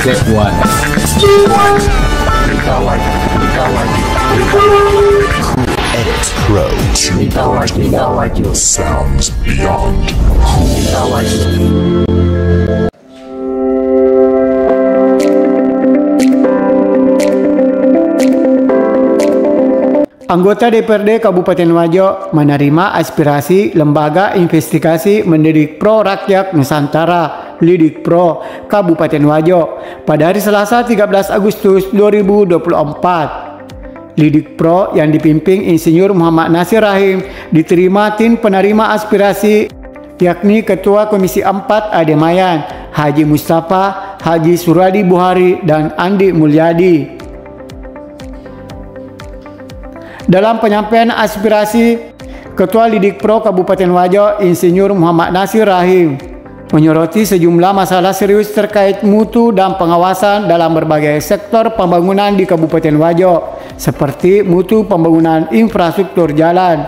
Step 1. Edit Pro. Sounds beyond Anggota DPRD Kabupaten Wajo menerima aspirasi Lembaga Investigasi Mendidik Pro Rakyat Nusantara Lidik Pro Kabupaten Wajo pada hari Selasa 13 Agustus 2024. Lidik Pro yang dipimpin Insinyur Muhammad Nasir Rahim diterima tim penerima aspirasi yakni Ketua Komisi 4 Ademayan, Haji Mustafa, Haji Suradi Buhari, dan Andi Mulyadi. Dalam penyampaian aspirasi, Ketua Lidik Pro Kabupaten Wajo, Insinyur Muhammad Nasir Rahim, menyoroti sejumlah masalah serius terkait mutu dan pengawasan dalam berbagai sektor pembangunan di Kabupaten Wajo, seperti mutu pembangunan infrastruktur jalan,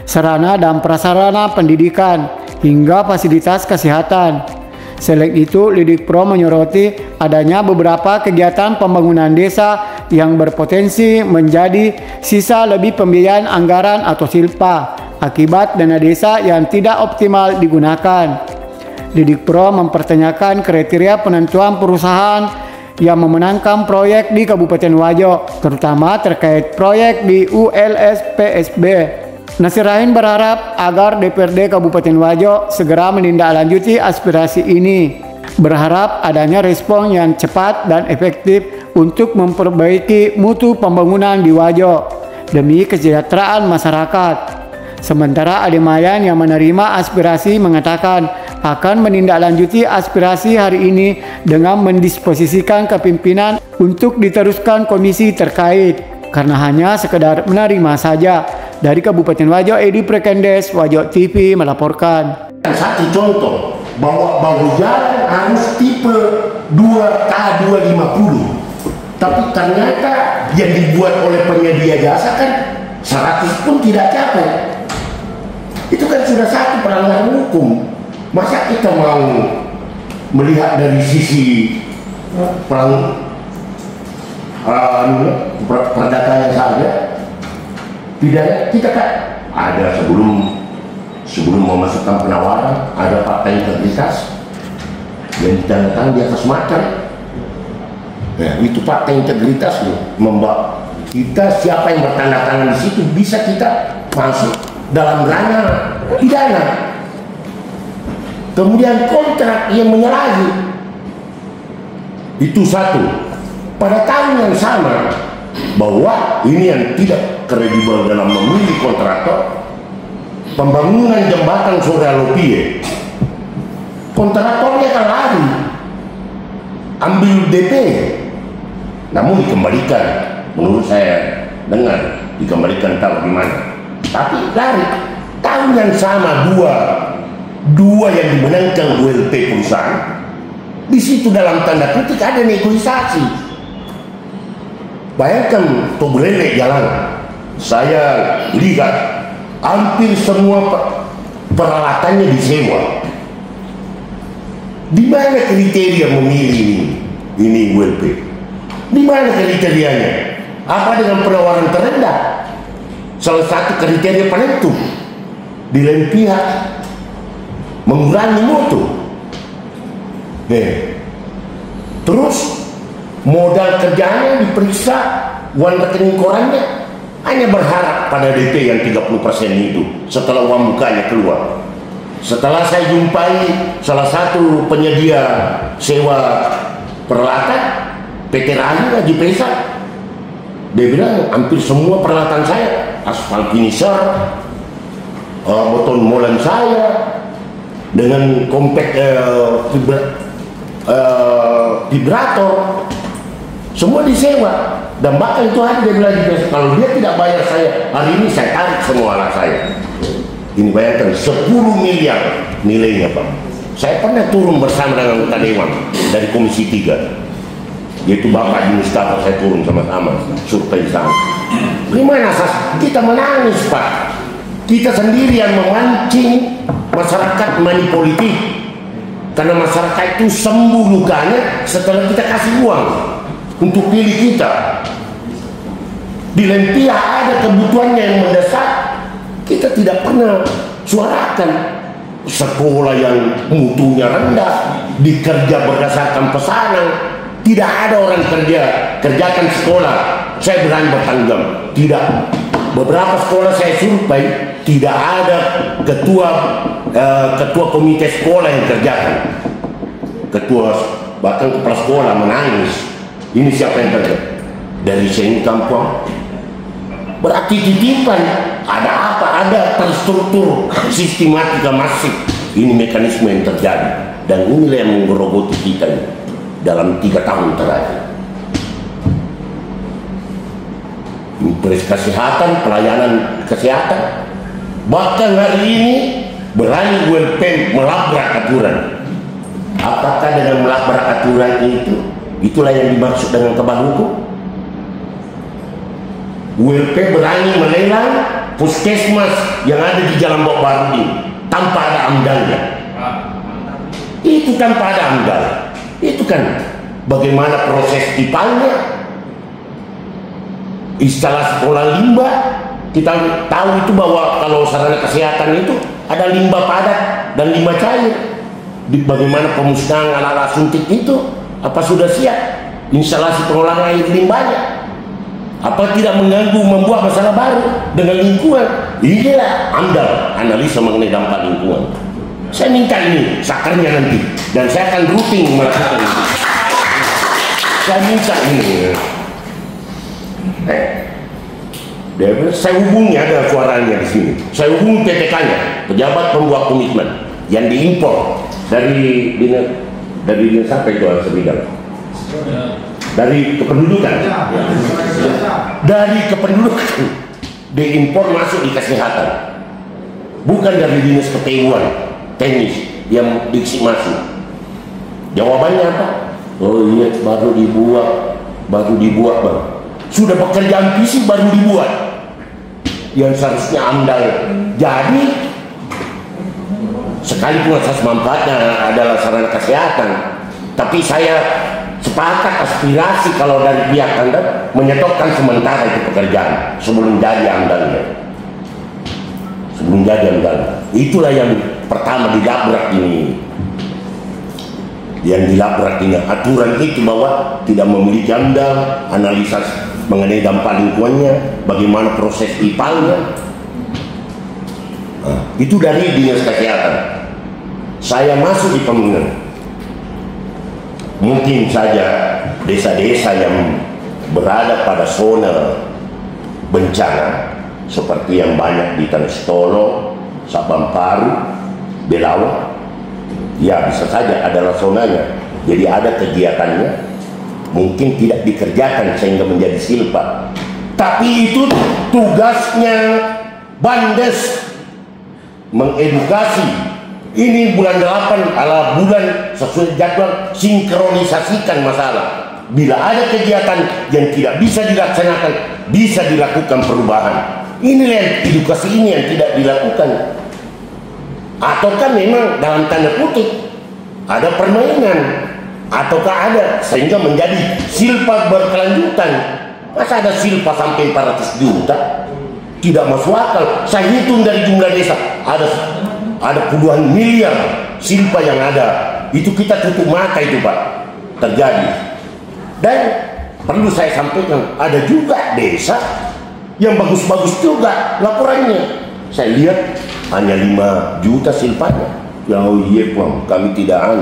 sarana dan prasarana pendidikan, hingga fasilitas kesehatan. Selain itu, Lidik Pro menyoroti adanya beberapa kegiatan pembangunan desa yang berpotensi menjadi sisa lebih pembiayaan anggaran atau silpa akibat dana desa yang tidak optimal digunakan. Lidik Pro mempertanyakan kriteria penentuan perusahaan yang memenangkan proyek di Kabupaten Wajo, terutama terkait proyek di ULS PSB. Nasir Rahim berharap agar DPRD Kabupaten Wajo segera menindaklanjuti aspirasi ini. Berharap adanya respon yang cepat dan efektif untuk memperbaiki mutu pembangunan di Wajo demi kesejahteraan masyarakat. Sementara Ademayan yang menerima aspirasi mengatakan akan menindaklanjuti aspirasi hari ini dengan mendisposisikan kepimpinan untuk diteruskan komisi terkait karena hanya sekedar menerima saja. Dari Kabupaten Wajo, Edi Prekendes, Wajo TV melaporkan. Satu contoh bahwa bahu jalan harus tipe 2K250, tapi ternyata yang dibuat oleh penyedia jasa kan 100 pun tidak capai. Itu kan sudah satu pelanggaran hukum. Masa kita mau melihat dari sisi perdatanya saja? Tidak, kita kan ada sebelum memasukkan penawaran ada fakta integritas yang ditandatangan di atas materi. Ya, itu fakta integritas loh, membawa kita siapa yang bertanda tangan di situ bisa kita masuk dalam ranah pidana. Kemudian kontrak yang menyalahi itu satu. Pada tahun yang sama bahwa ini yang tidak kredibel dalam memilih kontraktor, pembangunan jembatan Suralopie, kontraktornya kan lari ambil DP, namun dikembalikan, menurut saya dengar dikembalikan tahu di mana, tapi lari. Tahun yang sama dua yang dimenangkan ULP perusahaan, di situ dalam tanda kutip ada negosiasi. Bayangkan Tobelele jalan, saya lihat hampir semua peralatannya disewa. Di mana kriteria memilih ini ULP? Di mana kriterianya? Apa dengan penawaran terendah? Salah satu kriteria penentu. Di lain pihak mengurangi mutu. Terus modal kerjanya diperiksa, uang rekening korannya, hanya berharap pada DP yang 30% itu setelah uang mukanya keluar. Setelah saya jumpai salah satu penyedia sewa peralatan, PT Rayu Haji Pesa, dia bilang hampir semua peralatan saya, aspal finisher, botol molen saya dengan compact vibrator, semua disewa. Dan bahkan itu hari dia bilang, kalau dia tidak bayar saya hari ini, saya tarik semua alat saya. Ini bayangkan 10 miliar nilainya Pak. Saya pernah turun bersama dengan anggota dewan dari Komisi 3, yaitu Bapak Haji Mustafa, saya turun sama-sama survei sana. Gimana kita menangis Pak? Kita sendiri yang memancing masyarakat money politik. Karena masyarakat itu sembuh lukanya setelah kita kasih uang untuk pilih kita. Di Lempia ada kebutuhannya yang mendesak, kita tidak pernah suarakan. Sekolah yang mutunya rendah, dikerja berdasarkan pesanan, tidak ada orang kerjakan sekolah. Saya berani bertanggung jawab, tidak. Beberapa sekolah saya survei, tidak ada ketua komite sekolah yang kerjakan. Bahkan kepala sekolah menangis. Ini siapa yang kerja? Dari sini kampung. Berarti titipan. Ada apa? Ada terstruktur sistematika masif. Ini mekanisme yang terjadi, dan inilah yang menggerogoti kita dalam 3 tahun terakhir. Kesehatan, pelayanan kesehatan, bahkan hari ini berani ULP melabrak aturan. Apakah dengan melabrak aturan itulah yang dimaksud dengan kebal hukum? ULP berani melelang puskesmas yang ada di Jalan Bok Baru ini tanpa ada amdalnya. Itu tanpa ada amdal. Itu kan bagaimana proses tipalnya. Instalasi pola limbah, kita tahu itu bahwa kalau sarana kesehatan itu ada limbah padat dan limbah cair. Bagaimana pemusnahan alat-alat suntik itu, apa sudah siap instalasi pengolahan air limbahnya? Apa tidak mengganggu, membuat masalah baru dengan lingkungan? Inilah AMDAL, analisa mengenai dampak lingkungan. Saya minta ini sakarnya nanti, dan saya akan rutin melakukan itu. Saya minta ini. Saya hubungi, ada suaranya di sini. Saya hubungi PPK-nya, pejabat pembuat komitmen yang diimpor dari dinas apa itu sebidang? Dari kependudukan. Dari kependudukan diimpor masuk di kesehatan. Bukan dari dinas keteguan teknis yang diksi masuk. Jawabannya apa? Oh iya, baru dibuat bang. Sudah pekerjaan fisik baru dibuat, yang seharusnya AMDAL. Jadi sekalipun asas manfaatnya adalah sarana kesehatan, tapi saya sepakat aspirasi kalau dari pihak Anda menyetopkan sementara itu pekerjaan sebelum jadi AMDALnya. Itulah yang pertama dilabrak ini. Yang dilabrak ini aturan itu bahwa tidak memiliki AMDAL, analisa mengenai dampak lingkungannya, bagaimana proses ipalnya. Itu dari dinas kesehatan. Saya masuk di Pemenang. Mungkin saja desa-desa yang berada pada zona bencana seperti yang banyak di Tanestolo, Sabamparu, Belawa, ya bisa saja adalah zonanya. Jadi ada kegiatannya, mungkin tidak dikerjakan sehingga menjadi silpa. Tapi itu tugasnya Bandes mengedukasi. Ini bulan 8 adalah bulan sesuai jadwal, sinkronisasikan masalah. Bila ada kegiatan yang tidak bisa dilaksanakan, bisa dilakukan perubahan. Inilah edukasi ini yang tidak dilakukan. Ataukah memang dalam tanda kutip ada permainan, ataukah ada sehingga menjadi silpa berkelanjutan. Masa ada silpa sampai 400 juta? Tidak masuk akal. Saya hitung dari jumlah desa, ada puluhan miliar silpa yang ada. Itu kita tutup mata itu Pak, terjadi. Dan perlu saya sampaikan, ada juga desa yang bagus-bagus juga laporannya. Saya lihat hanya 5 juta silpanya. Ya oh iya Bang, kami tidak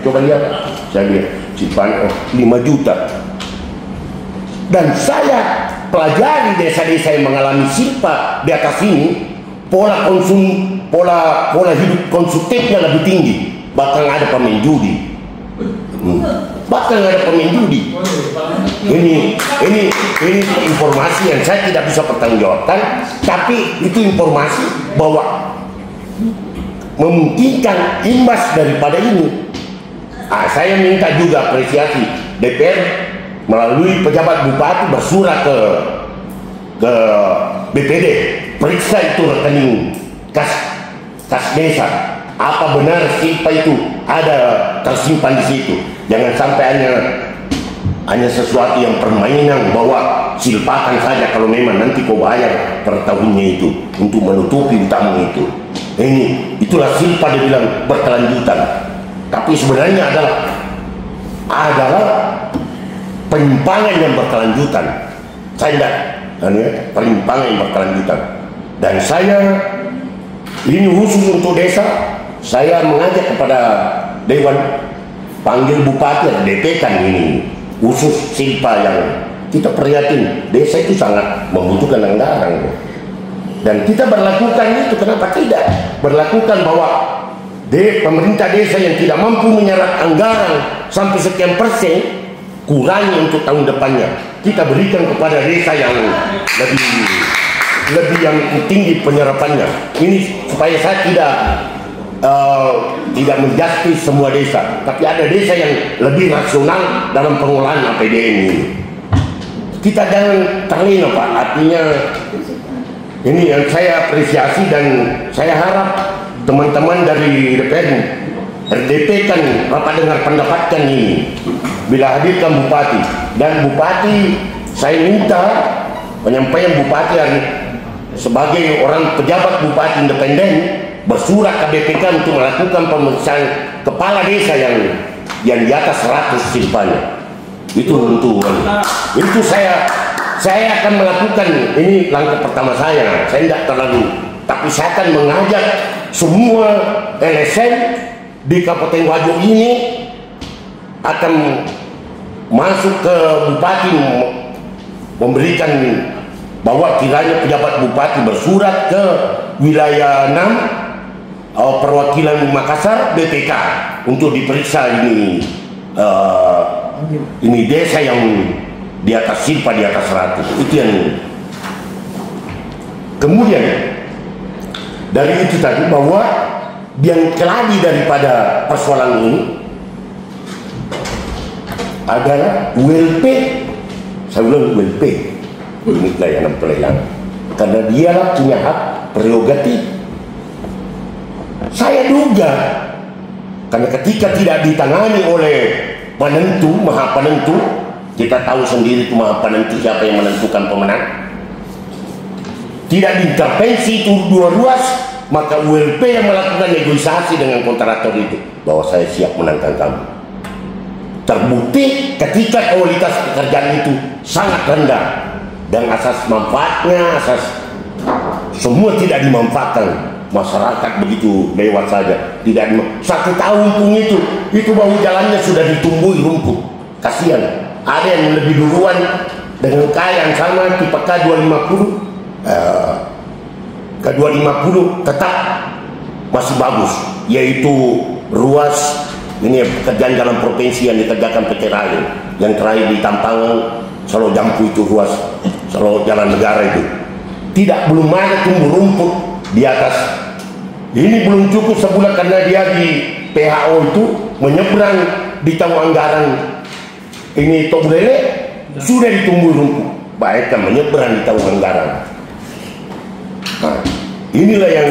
coba lihat. Saya lihat silpanya 5 juta. Dan saya pelajari desa-desa yang mengalami silpa di atas ini, pola hidup konsumtifnya lebih tinggi. Bahkan ada pemain judi. Ini informasi yang saya tidak bisa pertanggungjawabkan, tapi itu informasi bahwa memungkinkan imbas daripada ini. Saya minta juga apresiasi DPR melalui pejabat bupati bersurat ke BPD, periksa itu rekening kas desa. apa benar silpa itu ada tersimpan di situ. Jangan sampai hanya sesuatu yang permainan, bahwa silpakan saja kalau memang nanti kau bayar per tahunnya itu untuk menutupi utangmu itu. Itulah silpa, dia bilang berkelanjutan. Tapi sebenarnya adalah penyimpangan yang berkelanjutan. Saya tidak penyimpangan yang berkelanjutan. Dan saya ini khusus untuk desa, saya mengajak kepada Dewan, panggil Bupati, DP kan ini khusus silpa yang kita prihatin. Desa itu sangat membutuhkan anggaran, dan kita berlakukan itu. Kenapa tidak berlakukan bahwa pemerintah desa yang tidak mampu menyerap anggaran sampai sekian persen, kurangi untuk tahun depannya, kita berikan kepada desa yang lebih yang tinggi penyerapannya. Ini supaya saya tidak menjustis semua desa, tapi ada desa yang lebih rasional dalam pengolahan APBN ini. Kita jangan terlena, Pak. Artinya ini yang saya apresiasi, dan saya harap teman-teman dari DPR RDP kan rapat dengar pendapat kan ini bila hadirkan Bupati. Dan Bupati, saya minta penyampaian Bupati sebagai orang pejabat Bupati independen bersurat ke BPK untuk melakukan pemeriksaan kepala desa yang di atas 100 silpanya. Itu saya akan melakukan. Ini langkah pertama saya tidak terlalu, tapi saya akan mengajak semua LSM di Kabupaten Wajo ini akan masuk ke Bupati, memberikan bahwa kiranya pejabat Bupati bersurat ke wilayah 6 perwakilan Makassar BPK untuk diperiksa ini desa yang di atas silpa, di atas 100. Itu yang kemudian dari itu tadi, bahwa yang keladi daripada persoalan ini adalah ULP. Saya bilang ULP unit layanan pelelangan, karena dialah punya hak prerogatif. Saya duga karena ketika tidak ditangani oleh penentu, maha penentu, kita tahu sendiri itu maha penentu siapa yang menentukan pemenang, tidak diintervensi itu dua ruas, maka ULP yang melakukan negosiasi dengan kontraktor itu bahwa saya siap menangkan kamu. Terbukti ketika kualitas pekerjaan itu sangat rendah, dan asas manfaatnya, asas semua tidak dimanfaatkan. Masyarakat begitu lewat saja, tidak 1 tahun pun itu bahu jalannya sudah ditumbuhi rumput. Kasihan, ada yang lebih duluan dengan kaya yang sama tipe K250, K250 tetap masih bagus, yaitu ruas ini pekerjaan dalam provinsi yang dikerjakan PT Raya, yang terakhir di Tampangan, Solo Jampu itu ruas Solo Jalan Negara itu belum ada tumbuh rumput di atas. Ini belum cukup sebulan karena dia di PHO itu menyeberang di tahun anggaran ini Tobulele sudah ditumbuh rumput, baik kan menyeberang di tahun anggaran. Nah, inilah yang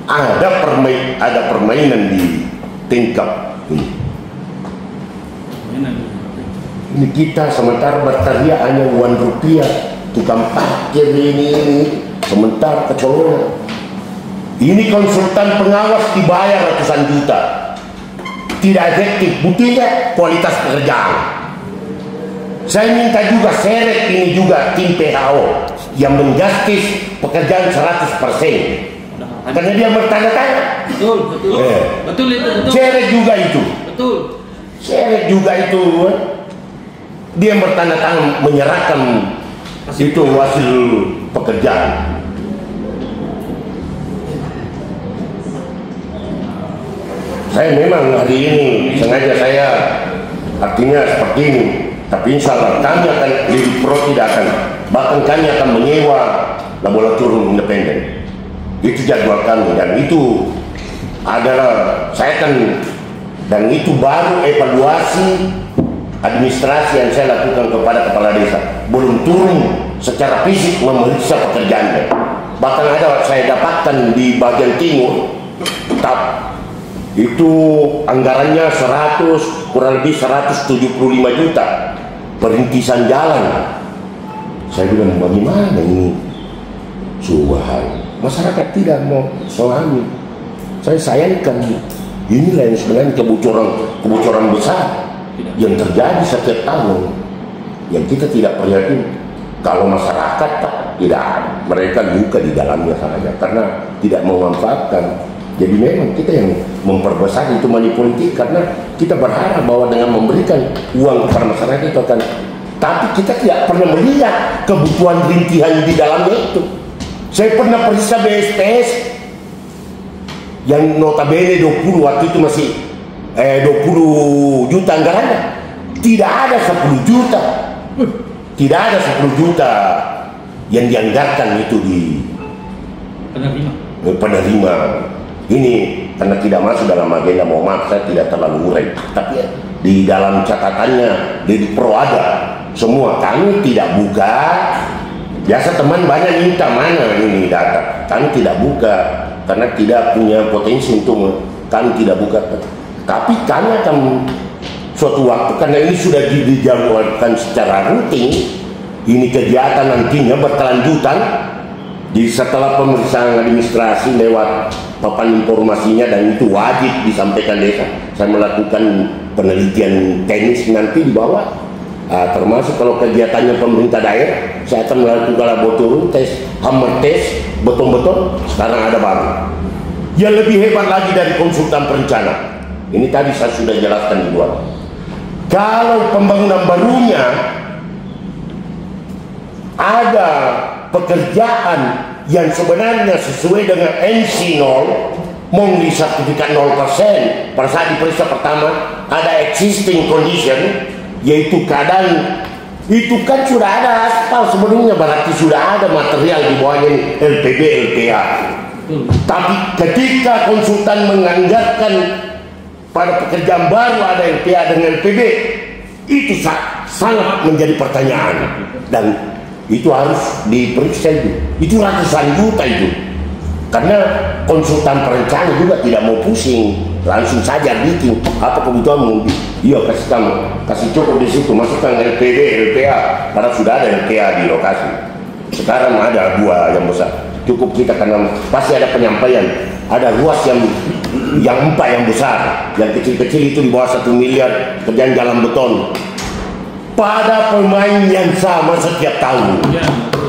ada permainan di tingkat ini. Ini kita sementara berteriak hanya uang rupiah, tukang parkir ini sementara kecolongan. Ini konsultan pengawas dibayar ratusan juta, tidak efektif. Buktinya kualitas pekerjaan. Saya minta juga seret ini juga tim PHO yang menjustis pekerjaan 100%, karena dia bertanda tanya. Betul itu. Seret juga itu. Betul. Seret juga itu. Dia bertanda tangan menyerahkan itu hasil pekerjaan. Saya memang hari ini sengaja saya artinya seperti ini, tapi insya Allah kami akan di Pro tidak akan, bahkan kami akan menyewa laboratorium independen. Itu jadwal kami, dan itu adalah saya akan, dan itu baru evaluasi administrasi yang saya lakukan kepada kepala desa, belum turun secara fisik memeriksa pekerjaannya. Bahkan ada saya dapatkan di bagian timur itu anggarannya kurang lebih 175 juta perintisan jalan. Saya bilang bagaimana ini? Subhan, masyarakat tidak mau selami. Saya sayangkan inilah yang sebenarnya kebocoran besar yang terjadi setiap tahun, yang kita tidak prihatin. Kalau masyarakat tidak, mereka luka di dalamnya saja karena tidak memanfaatkan. Jadi memang kita yang memperbesar itu money politik, karena kita berharap bahwa dengan memberikan uang kepada masyarakat itu akan, tapi kita tidak pernah melihat kebutuhan rintihan di dalamnya itu. Saya pernah periksa BSPS yang notabene 20 waktu itu masih 20 juta anggarannya, tidak ada 10 juta, tidak ada 10 juta yang dianggarkan itu di penerima. Ini karena tidak masuk dalam agenda, mohon maaf saya tidak terlalu urai, tapi di dalam catatannya di Pro ada semua. Kami tidak buka. Biasa teman banyak minta mana ini data, kami tidak buka karena tidak punya potensi untuk, kami tidak buka. Tapi kami akan suatu waktu, karena ini sudah dijadwalkan secara rutin, ini kegiatan nantinya berkelanjutan. Jadi setelah pemeriksaan administrasi lewat papan informasinya, dan itu wajib disampaikan desa, saya melakukan penelitian teknis nanti di bawah, termasuk kalau kegiatannya pemerintah daerah, saya akan melakukan laboratorium tes, hammer tes, beton-beton. Sekarang ada baru yang lebih hebat lagi dari konsultan perencana. Ini tadi saya sudah jelaskan di luar. Kalau pembangunan barunya ada pekerjaan yang sebenarnya sesuai dengan NC 0, mengisi sertifikat 0%, pada saat diperiksa pertama ada existing condition, yaitu keadaan itu kan sudah ada aspal sebelumnya, berarti sudah ada material di bawahnya ini, LPB, LPA. Tapi ketika konsultan menganggarkan pada pekerjaan baru ada LPA dengan LPB, itu sangat menjadi pertanyaan, dan itu harus diperiksa itu ratusan juta itu, karena konsultan perencana juga tidak mau pusing, langsung saja bikin apa kebutuhanmu, iya kasih kamu, kasih cukup di situ, masukkan LPD, LPA, karena sudah ada LPA di lokasi. Sekarang ada 2 yang besar, cukup kita, karena pasti ada penyampaian, ada ruas yang 4 yang besar, yang kecil-kecil itu di bawah 1 miliar, kerjaan jalan beton. Pada pemain yang sama setiap tahun.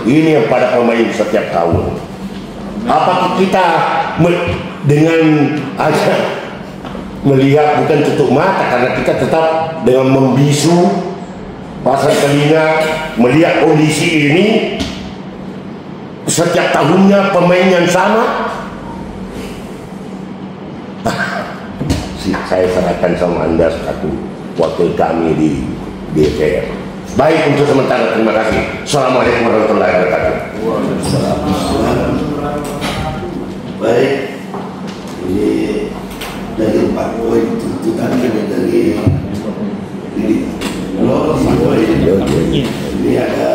Ini yang pada pemain setiap tahun. Apakah kita dengan melihat, bukan tutup mata, karena kita tetap dengan membisu pasang telinga melihat kondisi ini setiap tahunnya pemain yang sama. Saya serahkan sama Anda satu wakil kami di DPR. Baik, untuk sementara terima kasih. Assalamualaikum warahmatullahi wabarakatuh. Baik, ini dari 4 poin tuntutan dari ini ada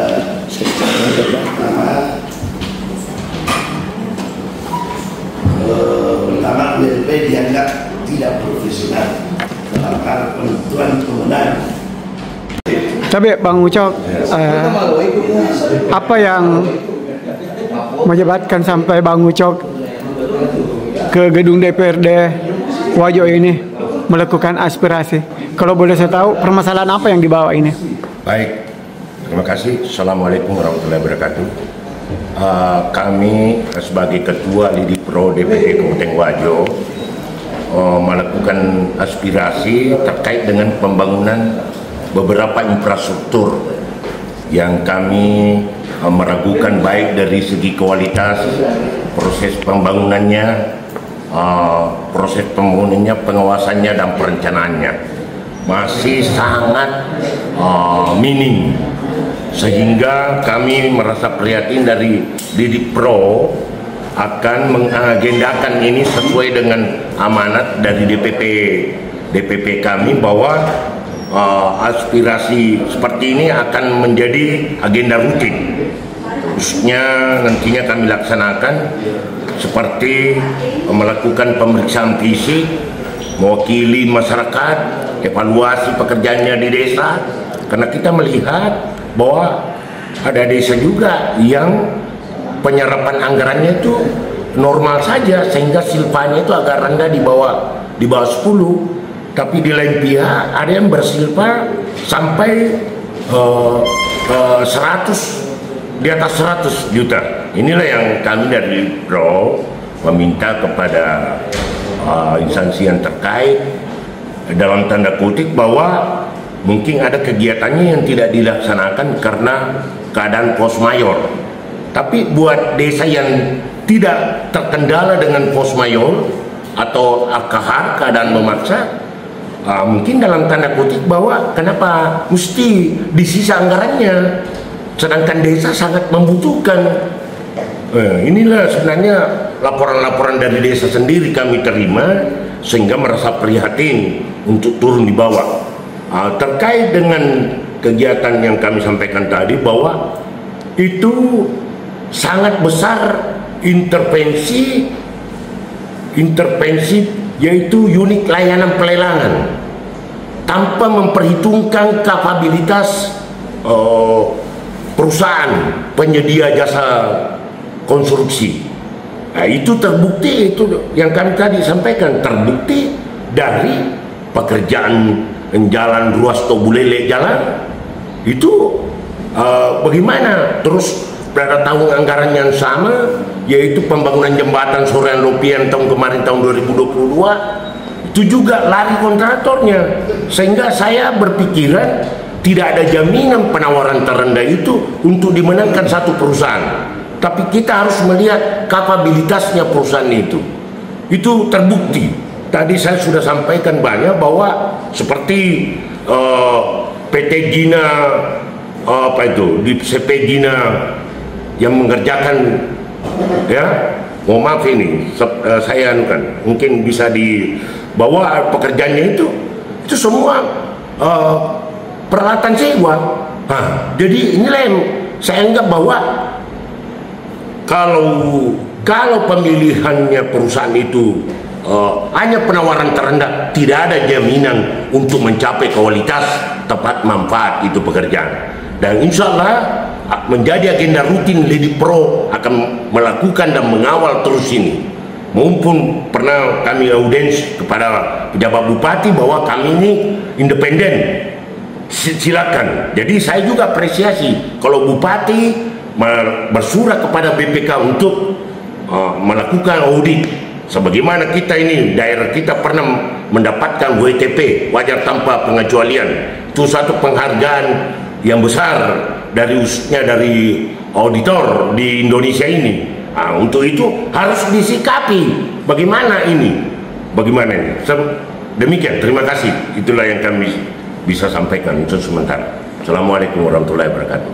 pertama BLP dianggap tidak profesional dalam hal penentuan kemenangan. Tapi Bang Ucok, apa yang menyebabkan sampai Bang Ucok ke gedung DPRD Wajo ini melakukan aspirasi? Kalau boleh saya tahu, permasalahan apa yang dibawa ini? Baik, terima kasih. Assalamualaikum warahmatullahi wabarakatuh. Kami sebagai Ketua Lidipro DPD Kabupaten Wajo melakukan aspirasi terkait dengan pembangunan beberapa infrastruktur yang kami meragukan, baik dari segi kualitas proses pembangunannya, pengawasannya dan perencanaannya masih sangat minim, sehingga kami merasa prihatin dari Lidipro akan mengagendakan ini sesuai dengan amanat dari DPP kami, bahwa aspirasi seperti ini akan menjadi agenda rutin, khususnya nantinya kami laksanakan seperti melakukan pemeriksaan fisik, mewakili masyarakat, evaluasi pekerjaannya di desa, karena kita melihat bahwa ada desa juga yang penyerapan anggarannya itu normal saja, sehingga silpanya itu agak rendah di bawah 10, tapi di lain pihak ada yang bersilpa sampai 100, di atas 100 juta. Inilah yang kami dari Pro meminta kepada instansi yang terkait, dalam tanda kutip, bahwa mungkin ada kegiatannya yang tidak dilaksanakan karena keadaan force mayor. Tapi buat desa yang tidak terkendala dengan force mayor atau kahar, keadaan memaksa, mungkin dalam tanda kutip bahwa kenapa mesti disisa anggarannya, sedangkan desa sangat membutuhkan. Inilah sebenarnya laporan-laporan dari desa sendiri kami terima, sehingga merasa prihatin untuk turun di bawah. Terkait dengan kegiatan yang kami sampaikan tadi, bahwa itu sangat besar intervensi yaitu unit layanan pelelangan tanpa memperhitungkan kapabilitas perusahaan penyedia jasa konstruksi. Nah, itu terbukti, itu yang kami tadi sampaikan, terbukti dari pekerjaan jalan ruas Tobulele jalan itu bagaimana. Terus pada tahun anggaran yang sama, yaitu pembangunan jembatan Soreang Lopian tahun kemarin, tahun 2022, itu juga lari kontraktornya, sehingga saya berpikiran tidak ada jaminan penawaran terendah itu untuk dimenangkan satu perusahaan. Tapi kita harus melihat kapabilitasnya perusahaan itu terbukti. Tadi saya sudah sampaikan banyak bahwa seperti PT Gina, di CP Gina yang mengerjakan, ya, mohon maaf ini saya anukan, mungkin bisa dibawa pekerjaannya itu semua peralatan sewa. Jadi inilah yang saya anggap bahwa kalau pemilihannya perusahaan itu hanya penawaran terendah, tidak ada jaminan untuk mencapai kualitas tepat manfaat itu pekerjaan. Dan insya Allah menjadi agenda rutin Lidik Pro akan melakukan dan mengawal terus ini. Maupun pernah kami audiens kepada pejabat bupati bahwa kami ini independen, silakan. Jadi saya juga apresiasi kalau bupati bersurat kepada BPK untuk melakukan audit. Sebagaimana kita ini, daerah kita pernah mendapatkan WTP, wajar tanpa pengecualian. Itu satu penghargaan yang besar dari auditor di Indonesia ini. Untuk itu harus disikapi bagaimana ini. Demikian, terima kasih. Itulah yang kami bisa sampaikan untuk sementara. Assalamualaikum warahmatullahi wabarakatuh.